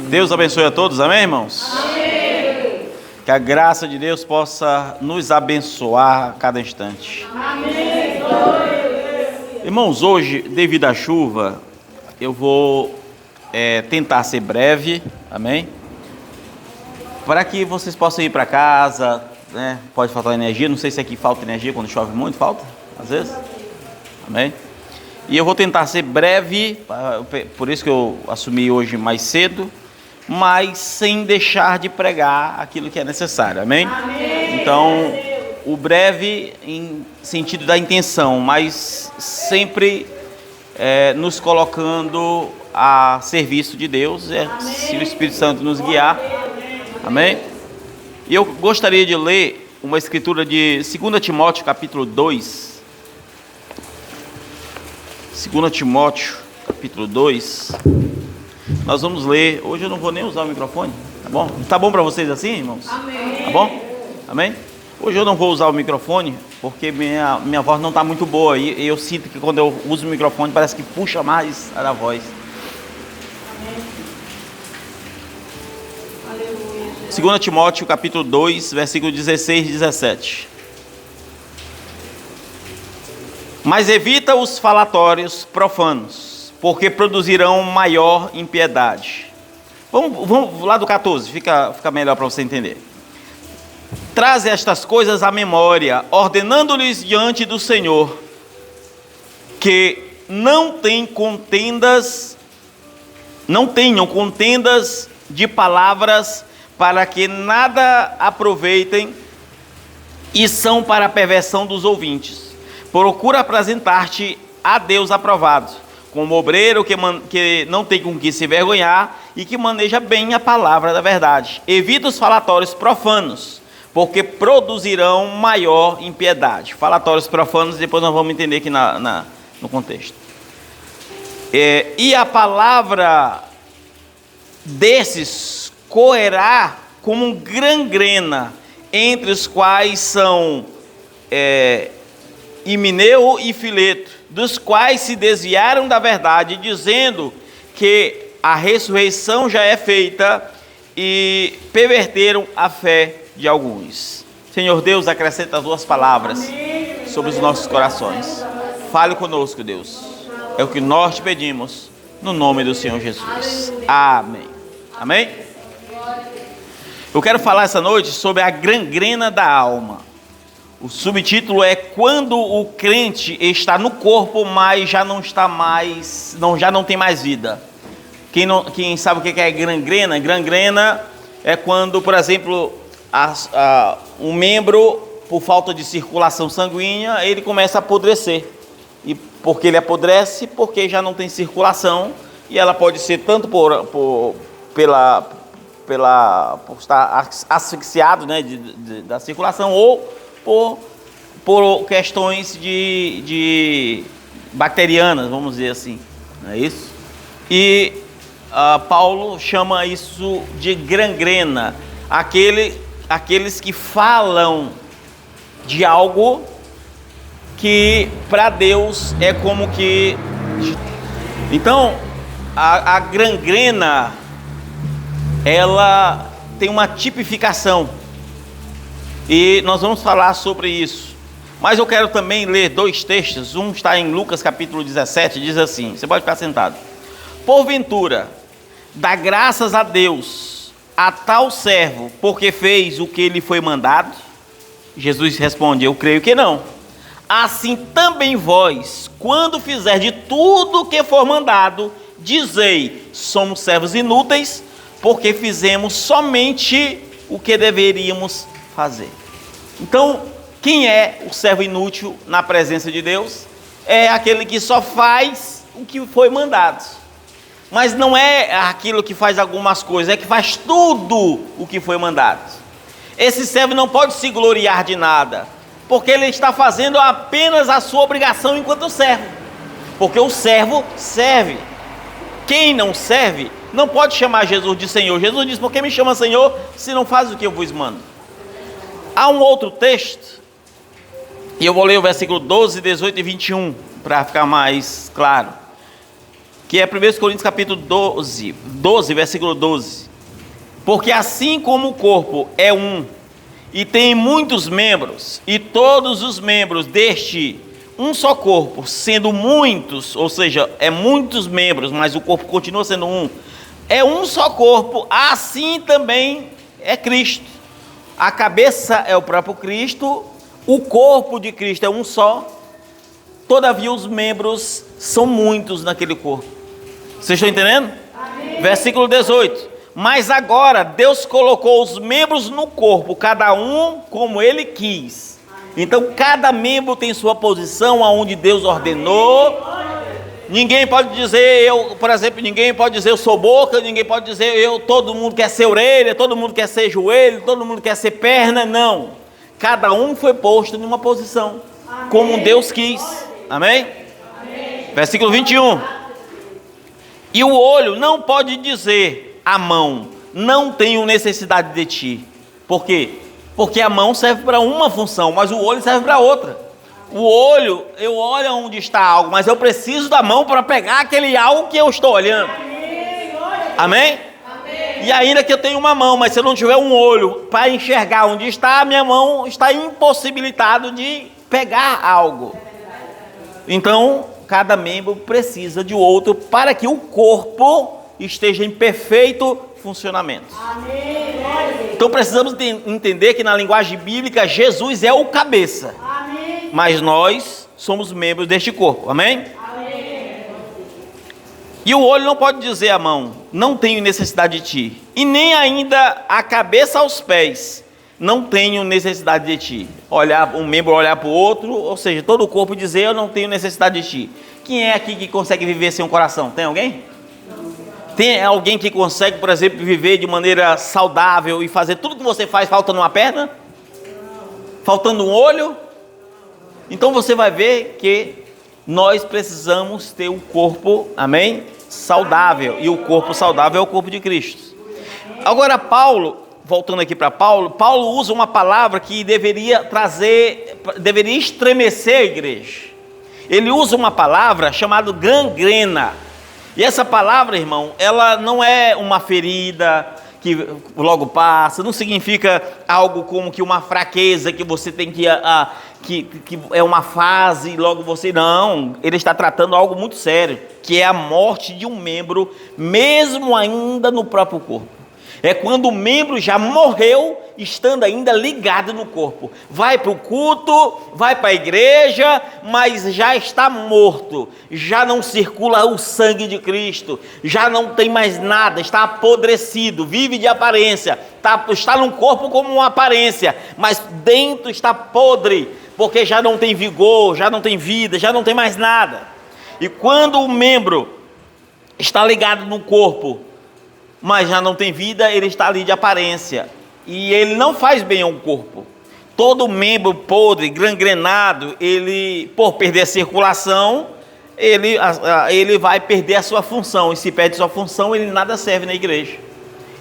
Deus abençoe a todos, amém, irmãos? Amém. Que a graça de Deus possa nos abençoar a cada instante. Amém. Irmãos, hoje, devido à chuva, eu vou tentar ser breve, amém? Para que vocês possam ir para casa, né? Pode faltar energia, não sei se aqui falta energia quando chove muito, falta? Às vezes? Amém? E eu vou tentar ser breve, por isso que eu assumi hoje mais cedo, mas sem deixar de pregar aquilo que é necessário, amém? Amém. Então, o breve em sentido da intenção, mas sempre nos colocando a serviço de Deus, se o Espírito Santo nos guiar, amém? E eu gostaria de ler uma escritura de 2 Timóteo capítulo 2, 2 Timóteo, capítulo 2, nós vamos ler, hoje eu não vou nem usar o microfone, tá bom? Tá bom para vocês assim, irmãos? Amém. Tá bom? Amém? Hoje eu não vou usar o microfone, porque minha voz não está muito boa, e eu sinto que quando eu uso o microfone parece que puxa mais a voz. Aleluia. 2 Timóteo, capítulo 2, versículo 16 e 17. Mas evita os falatórios profanos, porque produzirão maior impiedade. Vamos lá do 14, fica melhor para você entender. Traze estas coisas à memória, ordenando-lhes diante do Senhor, que não tenham contendas de palavras, para que nada aproveitem, e são para a perversão dos ouvintes. Procura apresentar-te a Deus aprovado, como obreiro que não tem com que se vergonhar e que maneja bem a palavra da verdade. Evita os falatórios profanos, porque produzirão maior impiedade. Falatórios profanos, depois nós vamos entender aqui no contexto. E a palavra desses correrá como gangrena, entre os quais são Himeneu e Fileto, dos quais se desviaram da verdade, dizendo que a ressurreição já é feita, e perverteram a fé de alguns. Senhor Deus, acrescenta as tuas palavras sobre os nossos corações. Fale conosco, Deus. É o que nós te pedimos, no nome do Senhor Jesus. Amém. Amém? Eu quero falar essa noite sobre a gangrena da alma. O subtítulo é quando o crente está no corpo, mas já não está mais, já não tem mais vida. Quem sabe o que é gangrena? Gangrena é quando, por exemplo, um membro, por falta de circulação sanguínea, ele começa a apodrecer. E porque ele apodrece, porque já não tem circulação, e ela pode ser tanto por estar asfixiado, né, da circulação, ou por questões de bacterianas, vamos dizer assim, não é isso? E Paulo chama isso de gangrena, aqueles que falam de algo que para Deus é como que... Então, a gangrena, ela tem uma tipificação, e nós vamos falar sobre isso. Mas eu quero também ler dois textos. Um está em Lucas capítulo 17, diz assim, você pode ficar sentado. Porventura, dá graças a Deus a tal servo, porque fez o que lhe foi mandado? Jesus responde, eu creio que não. Assim também vós, quando fizer de tudo o que for mandado, dizei, somos servos inúteis, porque fizemos somente o que deveríamos fazer. Então, quem é o servo inútil na presença de Deus? É aquele que só faz o que foi mandado. Mas não é aquilo que faz algumas coisas, é que faz tudo o que foi mandado. Esse servo não pode se gloriar de nada, porque ele está fazendo apenas a sua obrigação enquanto servo. Porque o servo serve. Quem não serve não pode chamar Jesus de Senhor. Jesus diz, por que me chama Senhor se não faz o que eu vos mando? Há um outro texto, e eu vou ler o versículo 12, 18 e 21, para ficar mais claro. que é 1 Coríntios capítulo 12, versículo 12. Porque assim como o corpo é um, e tem muitos membros, e todos os membros deste um só corpo, sendo muitos, ou seja, é muitos membros, mas o corpo continua sendo um, é um só corpo, assim também é Cristo. A cabeça é o próprio Cristo, o corpo de Cristo é um só, todavia os membros são muitos naquele corpo. Vocês estão entendendo? Amém. Versículo 18. Mas agora Deus colocou os membros no corpo, cada um como Ele quis. Então cada membro tem sua posição aonde Deus ordenou. Ninguém pode dizer, por exemplo, ninguém pode dizer eu sou boca, ninguém pode dizer todo mundo quer ser orelha, todo mundo quer ser joelho, todo mundo quer ser perna, não. Cada um foi posto em uma posição, como Deus quis. Amém? Versículo 21. E o olho não pode dizer à mão, não tenho necessidade de ti. Por quê? Porque a mão serve para uma função, mas o olho serve para outra. O olho, eu olho onde está algo, mas eu preciso da mão para pegar aquele algo que eu estou olhando. Amém? E ainda que eu tenha uma mão, mas se eu não tiver um olho para enxergar onde está, a minha mão está impossibilitado de pegar algo. Então, cada membro precisa de outro para que o corpo esteja em perfeito funcionamento. Então precisamos entender que na linguagem bíblica Jesus é o cabeça. Mas nós somos membros deste corpo. Amém? E o olho não pode dizer à mão, não tenho necessidade de ti. E nem ainda a cabeça aos pés, não tenho necessidade de ti. Um membro olhar para o outro, ou seja, todo o corpo dizer eu não tenho necessidade de ti. Quem é aqui que consegue viver sem um coração? Tem alguém? Tem alguém que consegue, por exemplo, viver de maneira saudável e fazer tudo que você faz faltando uma perna? Faltando um olho? Então você vai ver que nós precisamos ter um corpo, amém? Saudável. E o corpo saudável é o corpo de Cristo. Agora Paulo, voltando aqui para Paulo, Paulo usa uma palavra que deveria estremecer a igreja. Ele usa uma palavra chamada gangrena. E essa palavra, irmão, ela não é uma ferida que logo passa, não significa algo como que uma fraqueza que você tem que é uma fase, logo você... Não, ele está tratando algo muito sério, que é a morte de um membro, mesmo ainda no próprio corpo. É quando o membro já morreu, estando ainda ligado no corpo. Vai para o culto, vai para a igreja, mas já está morto. Já não circula o sangue de Cristo. Já não tem mais nada, está apodrecido, vive de aparência. Está no corpo como uma aparência, mas dentro está podre, porque já não tem vigor, já não tem vida, já não tem mais nada. E quando o membro está ligado no corpo, mas já não tem vida, ele está ali de aparência, e ele não faz bem ao corpo. Todo membro podre, gangrenado, ele, por perder a circulação, ele vai perder a sua função, e se perde sua função, ele nada serve na igreja.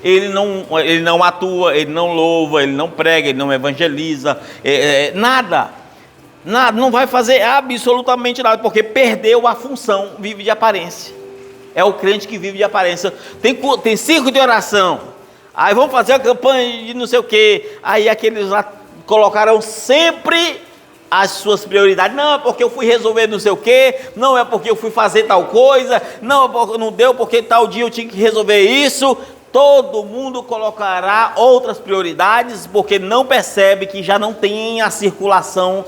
Ele não atua, ele não louva, ele não prega, ele não evangeliza, nada, não vai fazer absolutamente nada, porque perdeu a função, vive de aparência. É o crente que vive de aparência. Tem círculo de oração. Aí vamos fazer a campanha de não sei o quê. Aí aqueles lá colocarão sempre as suas prioridades. Não é porque eu fui resolver não sei o quê. Não é porque eu fui fazer tal coisa. Não deu porque tal dia eu tinha que resolver isso. Todo mundo colocará outras prioridades porque não percebe que já não tem a circulação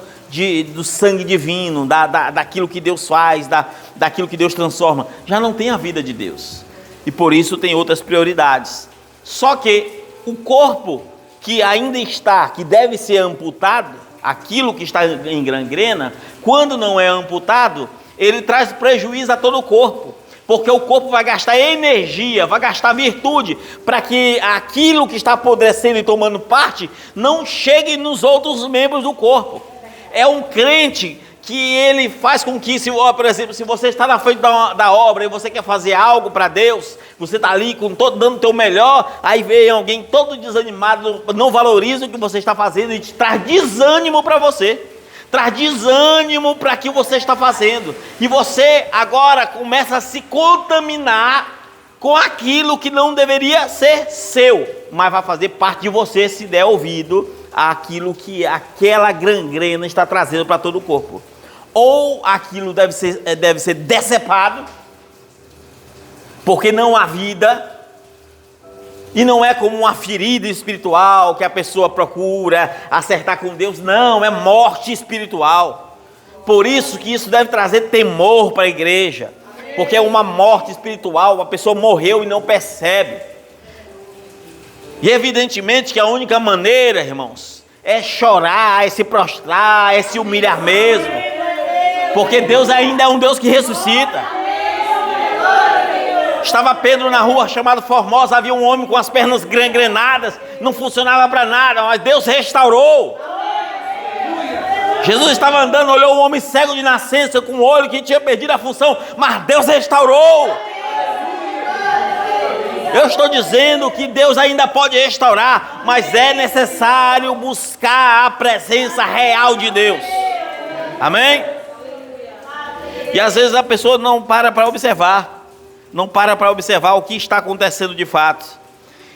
do sangue divino, daquilo que Deus faz, daquilo que Deus transforma. Já não tem a vida de Deus, e por isso tem outras prioridades. Só que o corpo que ainda está, que deve ser amputado, aquilo que está em gangrena, quando não é amputado, ele traz prejuízo a todo o corpo, porque o corpo vai gastar energia, vai gastar virtude, para que aquilo que está apodrecendo e tomando parte, não chegue nos outros membros do corpo. É um crente que ele faz com que, por exemplo, se você está na frente da obra e você quer fazer algo para Deus, você está ali dando o teu melhor, aí vem alguém todo desanimado, não valoriza o que você está fazendo e te traz desânimo para você. traz desânimo para o que você está fazendo. E você agora começa a se contaminar com aquilo que não deveria ser seu, mas vai fazer parte de você se der ouvido àquilo que aquela gangrena está trazendo para todo o corpo. Ou aquilo deve ser decepado, porque não há vida, e não é como uma ferida espiritual que a pessoa procura acertar com Deus, não, é morte espiritual. Por isso que isso deve trazer temor para a igreja, porque é uma morte espiritual, a pessoa morreu e não percebe. E evidentemente que a única maneira, irmãos, é chorar, é se prostrar, é se humilhar mesmo, porque Deus ainda é um Deus que ressuscita. Estava Pedro na rua chamada Formosa, havia um homem com as pernas gangrenadas, não funcionava para nada, mas Deus restaurou. Jesus estava andando, olhou um homem cego de nascença, com um olho que tinha perdido a função, mas Deus restaurou. Eu estou dizendo que Deus ainda pode restaurar, mas é necessário buscar a presença real de Deus. Amém? E às vezes a pessoa não para observar, o que está acontecendo de fato.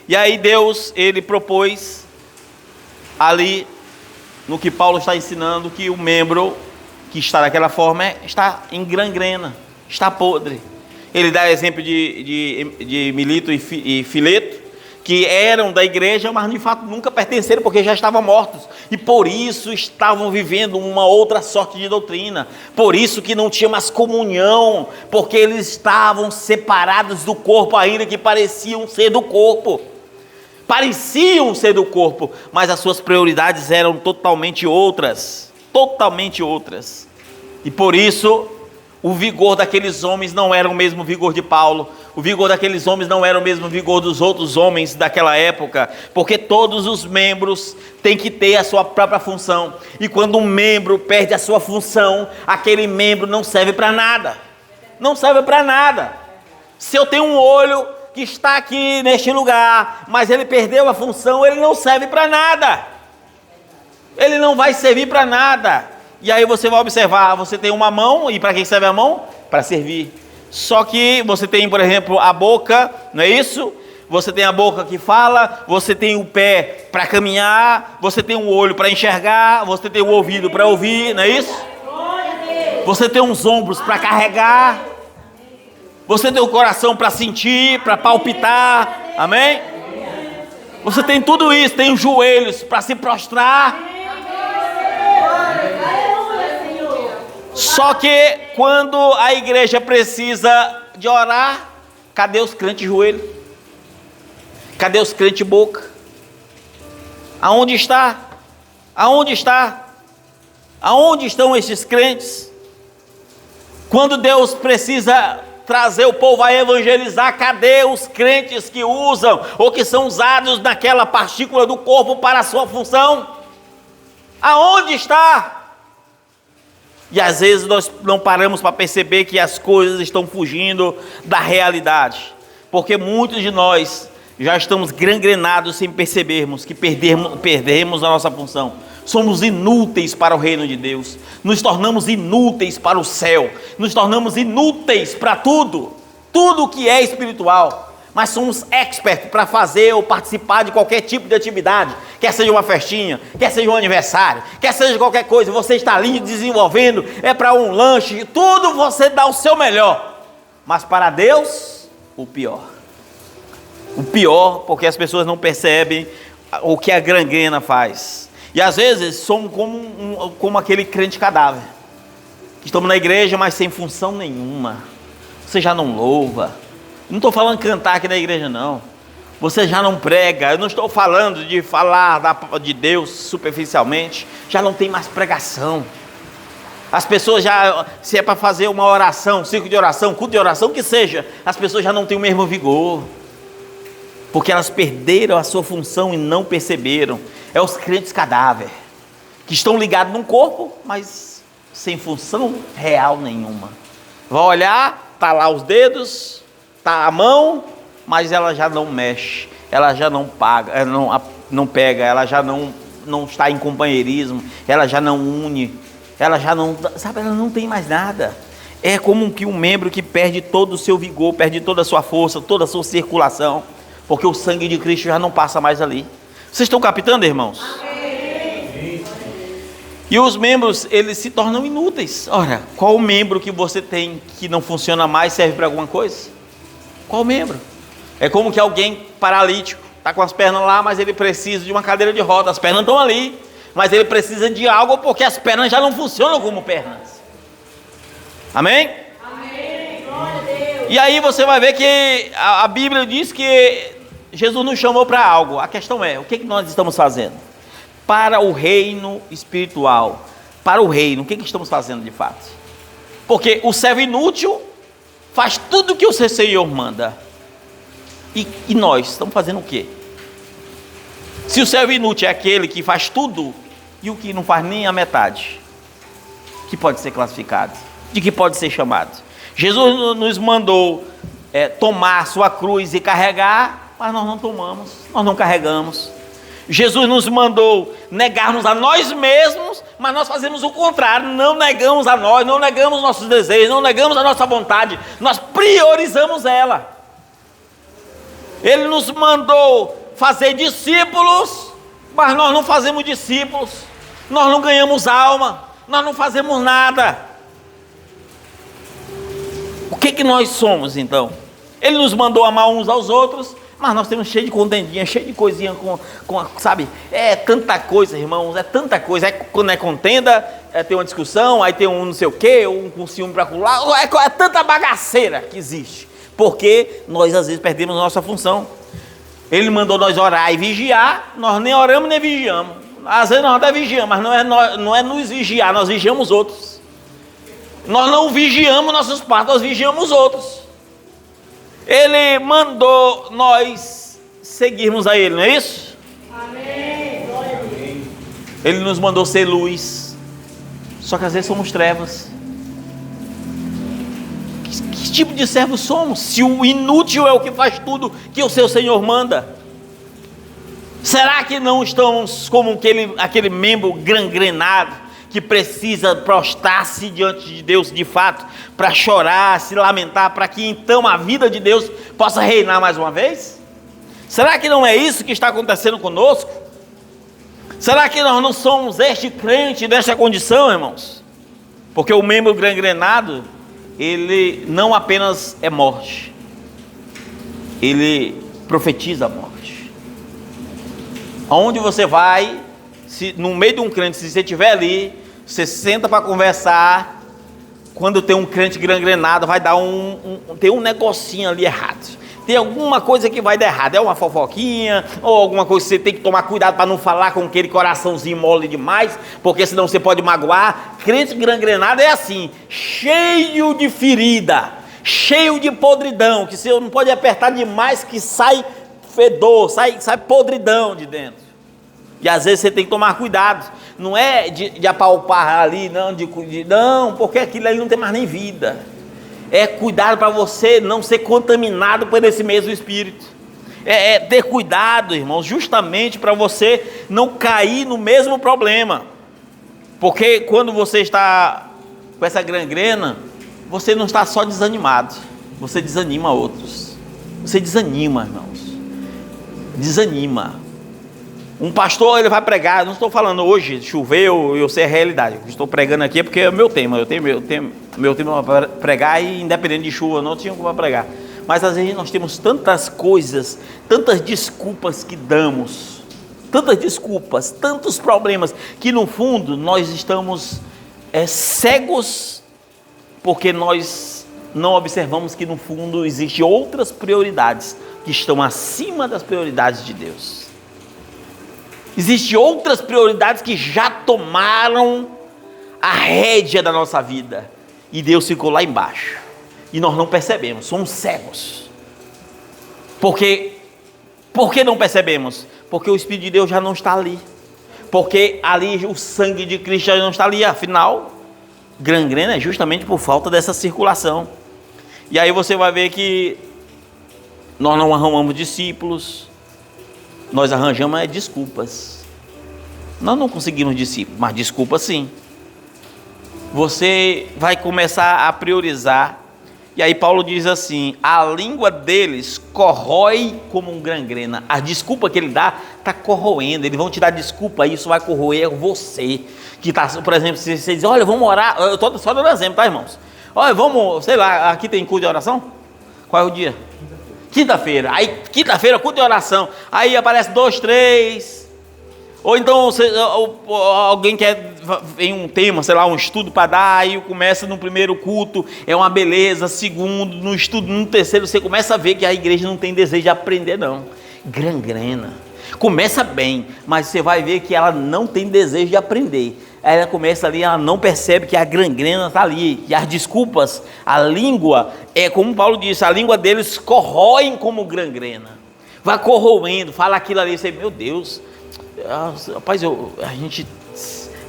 E aí Deus, ele propôs ali, no que Paulo está ensinando, que o membro que está daquela forma está em gangrena, está podre. Ele dá exemplo de Milito e Fileto, que eram da igreja, mas de fato nunca pertenceram, porque já estavam mortos, e por isso estavam vivendo uma outra sorte de doutrina, por isso que não tinha mais comunhão, porque eles estavam separados do corpo, ainda que pareciam ser do corpo, mas as suas prioridades eram totalmente outras, e por isso o vigor daqueles homens não era o mesmo vigor de Paulo, o vigor daqueles homens não era o mesmo vigor dos outros homens daquela época, porque todos os membros têm que ter a sua própria função, e quando um membro perde a sua função, aquele membro não serve para nada, Se eu tenho um olho que está aqui neste lugar, mas ele perdeu a função, ele não serve para nada, ele não vai servir para nada. E aí você vai observar, você tem uma mão, e para que serve a mão? Para servir. Só que você tem, por exemplo, a boca, não é isso? Você tem a boca que fala, você tem o pé para caminhar, você tem o olho para enxergar, você tem o ouvido para ouvir, não é isso? Você tem os ombros para carregar, você tem o coração para sentir, para palpitar, amém? Você tem tudo isso, tem os joelhos para se prostrar. Só que quando a igreja precisa de orar, cadê os crentes de joelho? Cadê os crentes de boca? Aonde está? Aonde estão esses crentes? Quando Deus precisa trazer o povo a evangelizar, cadê os crentes que usam ou que são usados naquela partícula do corpo para a sua função? Aonde está? E às vezes nós não paramos para perceber que as coisas estão fugindo da realidade, porque muitos de nós já estamos gangrenados sem percebermos que perdemos a nossa função. Somos inúteis para o reino de Deus, nos tornamos inúteis para o céu, nos tornamos inúteis para tudo que é espiritual. Mas somos expertos para fazer ou participar de qualquer tipo de atividade, quer seja uma festinha, quer seja um aniversário, quer seja qualquer coisa, você está ali desenvolvendo, é para um lanche, tudo você dá o seu melhor, mas para Deus, o pior, porque as pessoas não percebem o que a gangrena faz, e às vezes somos como aquele crente cadáver, que estamos na igreja, mas sem função nenhuma, você já não louva. Não estou falando cantar aqui na igreja, não. Você já não prega. Eu não estou falando de falar de Deus superficialmente. Já não tem mais pregação. As pessoas já, se é para fazer uma oração, ciclo de oração, culto de oração, que seja, as pessoas já não têm o mesmo vigor. Porque elas perderam a sua função e não perceberam. É os crentes cadáver, que estão ligados num corpo, mas sem função real nenhuma. Vai olhar, está lá os dedos, está a mão, mas ela já não mexe, ela já não paga, ela não pega, ela já não está em companheirismo, ela já não une, ela já não, sabe, ela não tem mais nada. É como que um membro que perde todo o seu vigor, perde toda a sua força, toda a sua circulação, porque o sangue de Cristo já não passa mais ali. Vocês estão captando, irmãos? Amém. E os membros, eles se tornam inúteis. Ora, qual membro que você tem que não funciona mais, serve para alguma coisa? Qual membro? É como que alguém paralítico, está com as pernas lá, mas ele precisa de uma cadeira de roda. As pernas estão ali, mas ele precisa de algo porque as pernas já não funcionam como pernas. Amém? Amém. Glória a Deus. E aí você vai ver que a Bíblia diz que Jesus nos chamou para algo. A questão é, o que nós estamos fazendo? Para o reino espiritual. Para o reino, o que estamos fazendo de fato? Porque o servo inútil faz tudo o que o seu Senhor manda. E nós estamos fazendo o quê? Se o servo inútil é aquele que faz tudo, e o que não faz nem a metade, que pode ser classificado, de que pode ser chamado. Jesus nos mandou tomar a sua cruz e carregar, mas nós não tomamos, nós não carregamos. Jesus nos mandou negar-nos a nós mesmos, mas nós fazemos o contrário, não negamos a nós, não negamos nossos desejos, não negamos a nossa vontade, nós priorizamos ela. Ele nos mandou fazer discípulos, mas nós não fazemos discípulos, nós não ganhamos alma, nós não fazemos nada. O que nós somos então? Ele nos mandou amar uns aos outros, mas nós temos cheio de contendinha, cheio de coisinha sabe? É tanta coisa, irmãos, é tanta coisa. Quando é contenda, tem uma discussão, aí tem um não sei o quê, um com ciúme para lá, é tanta bagaceira que existe, porque nós às vezes perdemos a nossa função. Ele mandou nós orar e vigiar, nós nem oramos nem vigiamos. Às vezes nós até vigiamos, mas não é nos vigiar, nós vigiamos outros. Nós não vigiamos nossos pais, nós vigiamos outros. Ele mandou nós seguirmos a Ele, não é isso? Amém. Glória a Deus. Ele nos mandou ser luz, só que às vezes somos trevas. Que tipo de servo somos? Se o inútil é o que faz tudo que o seu Senhor manda, será que não estamos como aquele membro gangrenado, que precisa prostrar-se diante de Deus de fato, para chorar, se lamentar, para que então a vida de Deus possa reinar mais uma vez? Será que não é isso que está acontecendo conosco? Será que nós não somos este crente nesta condição, irmãos? Porque o membro gangrenado, ele não apenas é morte, ele profetiza a morte. Aonde você vai, no meio de um crente, se você estiver ali, você senta para conversar, quando tem um crente gangrenado, vai dar tem um negocinho ali errado. Tem alguma coisa que vai dar errado, é uma fofoquinha, ou alguma coisa que você tem que tomar cuidado para não falar com aquele coraçãozinho mole demais, porque senão você pode magoar. Crente gangrenado é assim, cheio de ferida, cheio de podridão, que você não pode apertar demais que sai fedor, sai podridão de dentro. E às vezes você tem que tomar cuidado, não é de apalpar ali, não, porque aquilo ali não tem mais nem vida. É cuidado para você não ser contaminado por esse mesmo espírito. É ter cuidado, irmãos, justamente para você não cair no mesmo problema. Porque quando você está com essa gangrena, você não está só desanimado, você desanima outros. Você desanima, irmãos. Desanima. Um pastor, ele vai pregar, não estou falando hoje, choveu, eu sei a realidade. Estou pregando aqui porque é o meu tema, eu tenho meu tema para pregar e independente de chuva, não tinha como pregar. Mas às vezes nós temos tantas coisas, tantas desculpas que damos, tantas desculpas, tantos problemas, que no fundo nós estamos cegos, porque nós não observamos que no fundo existem outras prioridades que estão acima das prioridades de Deus. Existem outras prioridades que já tomaram a rédea da nossa vida, e Deus ficou lá embaixo, e nós não percebemos, somos cegos. Por que não percebemos? Porque o Espírito de Deus já não está ali, porque ali o sangue de Cristo já não está ali. Afinal, gangrena é justamente por falta dessa circulação. E aí você vai ver que nós não arrumamos discípulos, nós arranjamos desculpas. Nós não conseguimos discípulos, mas desculpas sim. você vai começar a priorizar. E aí Paulo diz assim: a língua deles corrói como um gangrena. A desculpa que ele dá está corroendo. Eles vão te dar desculpa, isso vai corroer você. Que tá, por exemplo, se você diz: olha, vamos orar. Eu estou só dando exemplo, tá, irmãos? Olha, vamos, sei lá, aqui tem culto de oração? Qual é o dia? Quinta-feira. Aí, quinta-feira, culto de oração. Aí aparece 2, 3. Ou então alguém quer em um tema, sei lá, um estudo para dar, aí começa no primeiro culto, é uma beleza, segundo, no estudo, no terceiro, você começa a ver que a igreja não tem desejo de aprender, não. Gangrena. Começa bem, mas você vai ver que ela não tem desejo de aprender. Aí ela começa ali, ela não percebe que a gangrena está ali, e as desculpas, a língua, como Paulo disse, a língua deles corroem como gangrena. Vai corroendo, fala aquilo ali, você, meu Deus... Rapaz, a gente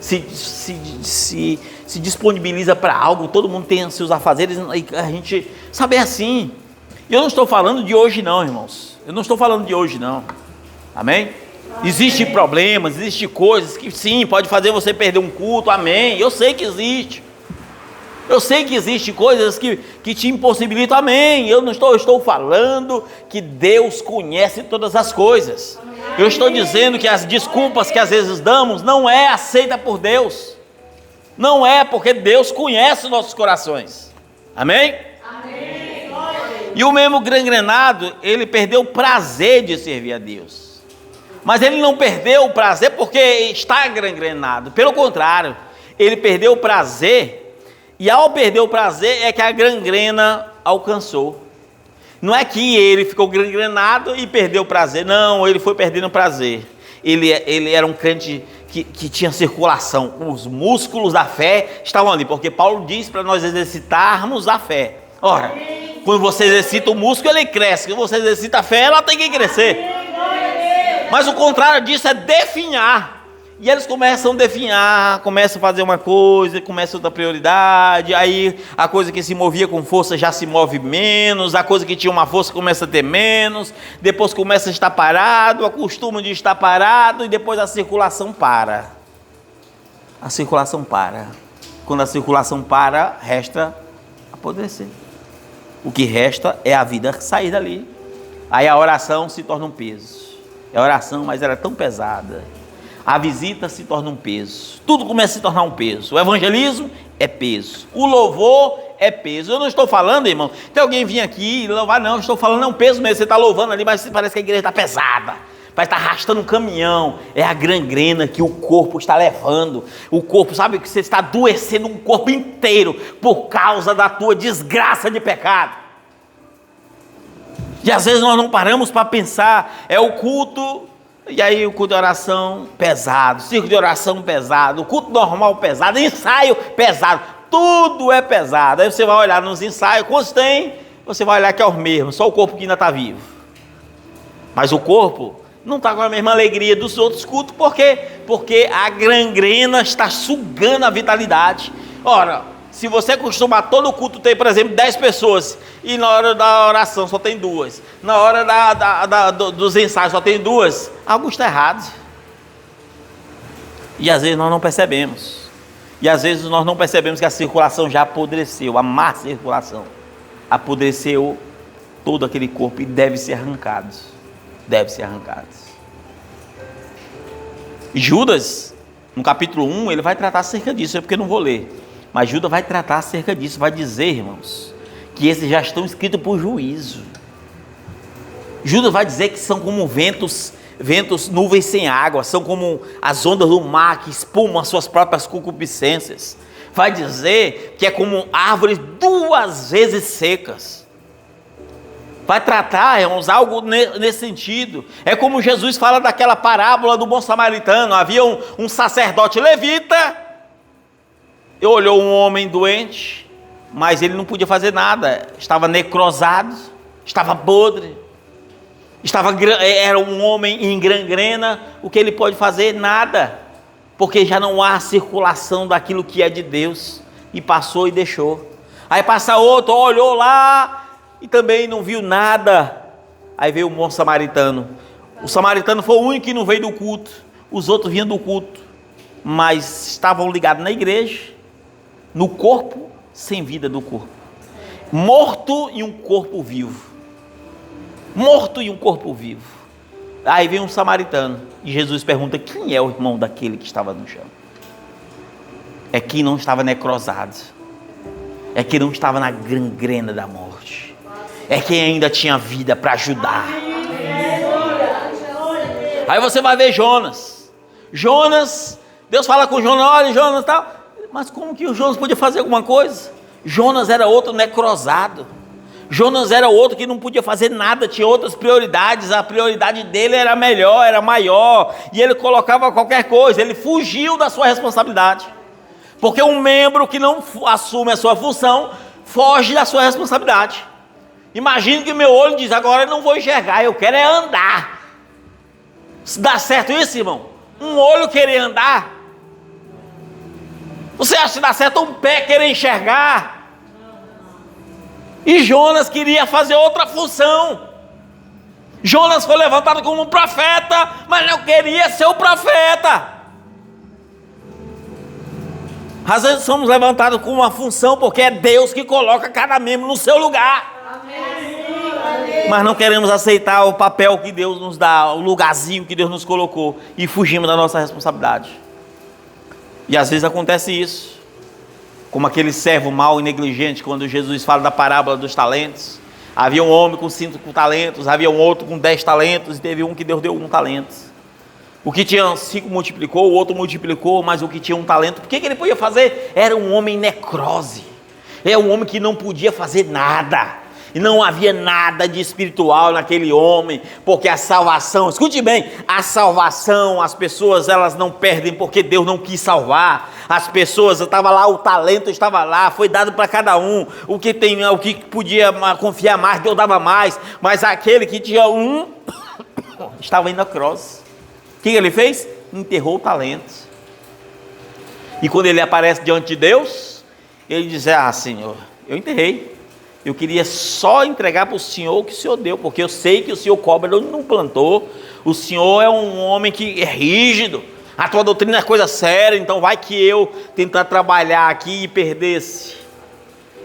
se disponibiliza para algo, todo mundo tem seus afazeres, a gente sabe, é assim. E eu não estou falando de hoje não, irmãos. Eu não estou falando de hoje não. Amém? Existem problemas, existem coisas que sim, pode fazer você perder um culto, amém. Eu sei que existe. Eu sei que existem coisas que te impossibilitam, amém. Eu estou falando que Deus conhece todas as coisas. Eu estou dizendo que as desculpas que às vezes damos não é aceita por Deus. Não é, porque Deus conhece nossos corações. Amém? Amém. E o mesmo gangrenado, ele perdeu o prazer de servir a Deus. Mas ele não perdeu o prazer porque está gangrenado. Pelo contrário, ele perdeu o prazer. E ao perder o prazer é que a gangrena alcançou. Não é que ele ficou gangrenado e perdeu o prazer. Não, ele foi perdendo o prazer. Ele era um crente que tinha circulação. Os músculos da fé estavam ali. Porque Paulo diz para nós exercitarmos a fé. Ora, quando você exercita o músculo, ele cresce. Quando você exercita a fé, ela tem que crescer. Mas o contrário disso é definhar. E eles começam a definhar, começam a fazer uma coisa, começam outra prioridade, aí a coisa que se movia com força já se move menos, a coisa que tinha uma força começa a ter menos, depois começa a estar parado, acostuma de estar parado e depois a circulação para. A circulação para. Quando a circulação para, resta apodrecer. O que resta é a vida sair dali. Aí a oração se torna um peso. É oração, mas ela é tão pesada. A visita se torna um peso. Tudo começa a se tornar um peso. O evangelismo é peso. O louvor é peso. Eu não estou falando, irmão, tem alguém vir aqui e louvar, não. Eu estou falando, é um peso mesmo. Você está louvando ali, mas parece que a igreja está pesada. Parece que está arrastando um caminhão. É a gangrena que o corpo está levando. O corpo, sabe que você está adoecendo um corpo inteiro por causa da tua desgraça de pecado. E às vezes nós não paramos para pensar. É o culto... E aí o culto de oração pesado, círculo de oração pesado, o culto normal pesado, ensaio pesado, tudo é pesado. Aí você vai olhar nos ensaios, quantos tem? Você vai olhar que é o mesmo, só o corpo que ainda está vivo. Mas o corpo não está com a mesma alegria dos outros cultos, por quê? Porque a gangrena está sugando a vitalidade. Ora, se você costumar todo culto ter, por exemplo, 10 pessoas, e na hora da oração só tem 2, na hora dos ensaios só tem 2, algo está errado. E às vezes nós não percebemos. E às vezes nós não percebemos que a circulação já apodreceu, a má circulação. Apodreceu todo aquele corpo e deve ser arrancado. Deve ser arrancado. E Judas, no capítulo 1, ele vai tratar acerca disso, é porque eu não vou ler. Mas Judas vai tratar acerca disso, vai dizer, irmãos, que esses já estão escritos por juízo. Judas vai dizer que são como ventos, nuvens sem água, são como as ondas do mar que espumam as suas próprias concupiscências. Vai dizer que é como árvores 2 vezes secas. Vai tratar, irmãos, algo nesse sentido. É como Jesus fala daquela parábola do bom samaritano. Havia um sacerdote levita, olhou um homem doente, mas ele não podia fazer nada, estava necrosado, estava podre, era um homem em gangrena. O que ele pode fazer? Nada, porque já não há circulação daquilo que é de Deus, e passou e deixou. Aí passa outro, olhou lá e também não viu nada. Aí veio o bom samaritano. O samaritano foi o único que não veio do culto, os outros vinham do culto, mas estavam ligados na igreja, no corpo sem vida do corpo. Morto e um corpo vivo. Morto e um corpo vivo. Aí vem um samaritano e Jesus pergunta: quem é o irmão daquele que estava no chão? É quem não estava necrosado. É quem não estava na gangrena da morte. É quem ainda tinha vida para ajudar. Aí você vai ver Jonas. Jonas, Deus fala com Jonas: olha, Jonas, tal. Mas como que o Jonas podia fazer alguma coisa? Jonas era outro necrosado. Jonas era outro que não podia fazer nada, tinha outras prioridades. A prioridade dele era melhor, era maior, e ele colocava qualquer coisa. Ele fugiu da sua responsabilidade, porque um membro que não assume a sua função foge da sua responsabilidade. Imagine que meu olho diz: agora eu não vou enxergar, eu quero é andar. Se dá certo isso, irmão? Um olho querer andar? Você acha que dá certo um pé querer enxergar? E Jonas queria fazer outra função. Jonas foi levantado como um profeta, mas não queria ser o profeta. Às vezes somos levantados com uma função porque é Deus que coloca cada membro no seu lugar. Mas não queremos aceitar o papel que Deus nos dá, o lugarzinho que Deus nos colocou, e fugimos da nossa responsabilidade. E às vezes acontece isso, como aquele servo mau e negligente, quando Jesus fala da parábola dos talentos. Havia um homem com 5 talentos, havia um outro com 10 talentos, e teve um que Deus deu 1 talento. O que tinha 5 multiplicou, o outro multiplicou, mas o que tinha 1 talento, o que ele podia fazer? Era um homem necrose, é um homem que não podia fazer nada, e não havia nada de espiritual naquele homem, porque a salvação, escute bem, a salvação, as pessoas elas não perdem porque Deus não quis salvar. As pessoas, estava lá, o talento estava lá, foi dado para cada um, o que podia confiar mais, Deus dava mais, mas aquele que tinha 1, estava em necrose. O que ele fez? Enterrou o talento. E quando ele aparece diante de Deus, ele diz: ah, Senhor, eu enterrei. Eu queria só entregar para o Senhor o que o Senhor deu, porque eu sei que o Senhor cobra onde não plantou. O Senhor é um homem que é rígido. A tua doutrina é coisa séria, então vai que eu tentar trabalhar aqui e perdesse.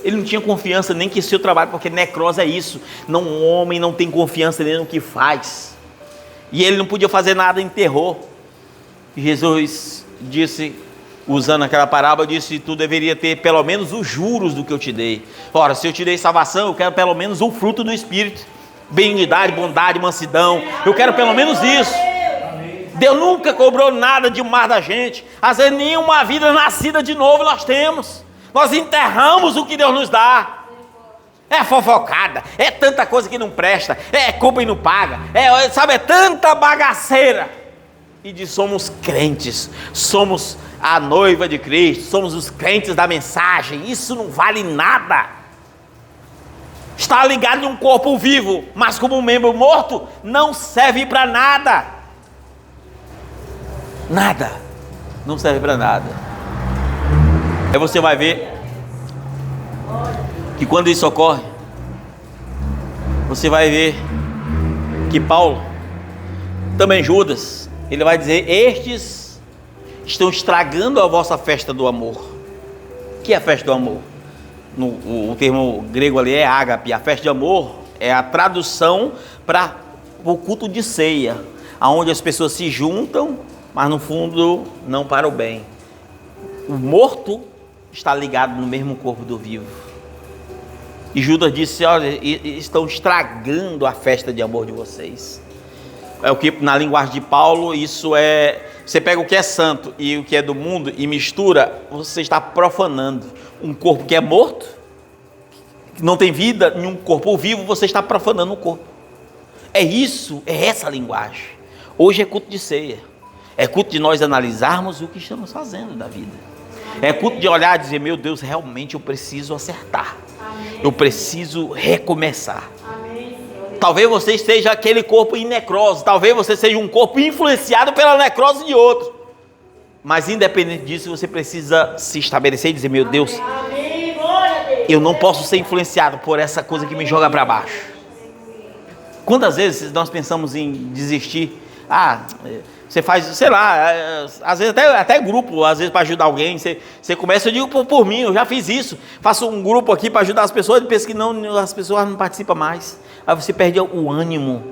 Ele não tinha confiança nem que seu trabalho, porque necrose é isso. Não, um homem não tem confiança nem no que faz. E ele não podia fazer nada, enterrou. E Jesus disse, usando aquela parábola, disse: tu deveria ter pelo menos os juros do que eu te dei. Ora, se eu te dei salvação, eu quero pelo menos o fruto do Espírito. Benignidade, bondade, mansidão. Eu quero pelo menos isso. Deus nunca cobrou nada demais da gente. Às vezes nenhuma vida nascida de novo nós temos. Nós enterramos o que Deus nos dá. É fofocada, é tanta coisa que não presta, é culpa e não paga, é tanta bagaceira. E diz: somos crentes, somos a noiva de Cristo, somos os crentes da mensagem. Isso não vale nada. Está ligado em um corpo vivo, mas como um membro morto, não serve para nada. Nada, não serve para nada. Aí você vai ver que quando isso ocorre, você vai ver que Paulo, também Judas, ele vai dizer: estes estão estragando a vossa festa do amor. O que é a festa do amor? O termo grego ali é ágape. A festa de amor é a tradução para o culto de ceia, onde as pessoas se juntam, mas no fundo não para o bem. O morto está ligado no mesmo corpo do vivo. E Judas disse: olha, estão estragando a festa de amor de vocês. É o que na linguagem de Paulo, isso é, você pega o que é santo e o que é do mundo e mistura, você está profanando. Um corpo que é morto, que não tem vida, em um corpo vivo, você está profanando o corpo. É isso, é essa a linguagem. Hoje é culto de ceia, é culto de nós analisarmos o que estamos fazendo da vida. É culto de olhar e dizer: meu Deus, realmente eu preciso acertar. Eu preciso recomeçar. Talvez você esteja aquele corpo em necrose, talvez você seja um corpo influenciado pela necrose de outro, mas independente disso, você precisa se estabelecer e dizer: meu Deus, eu não posso ser influenciado por essa coisa que me joga para baixo. Quantas vezes nós pensamos em desistir Você faz, sei lá, às vezes até grupo, às vezes para ajudar alguém, você começa, eu digo por mim, eu já fiz isso, faço um grupo aqui para ajudar as pessoas, e penso que não, as pessoas não participam mais, aí você perde o ânimo.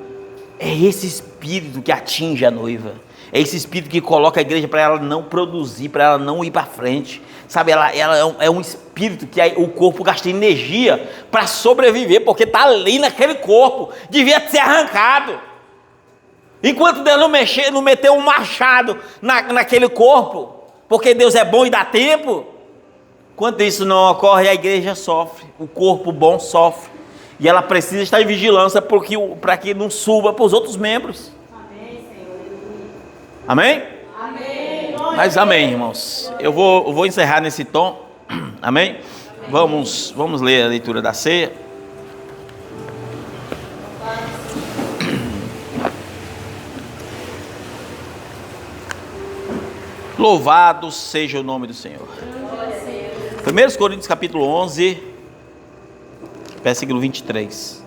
É esse espírito que atinge a noiva, é esse espírito que coloca a igreja para ela não produzir, para ela não ir para frente, sabe, ela é um espírito que o corpo gasta energia para sobreviver, porque está ali naquele corpo, devia ser arrancado. Enquanto Deus não meteu um machado naquele corpo, porque Deus é bom e dá tempo, enquanto isso não ocorre, a igreja sofre, o corpo bom sofre, e ela precisa estar em vigilância para que não suba para os outros membros. Amém, Senhor. Amém? Amém. Mas amém, irmãos. Eu vou encerrar nesse tom. Amém? Vamos ler a leitura da ceia. Louvado seja o nome do Senhor. 1 Coríntios capítulo 11, versículo 23.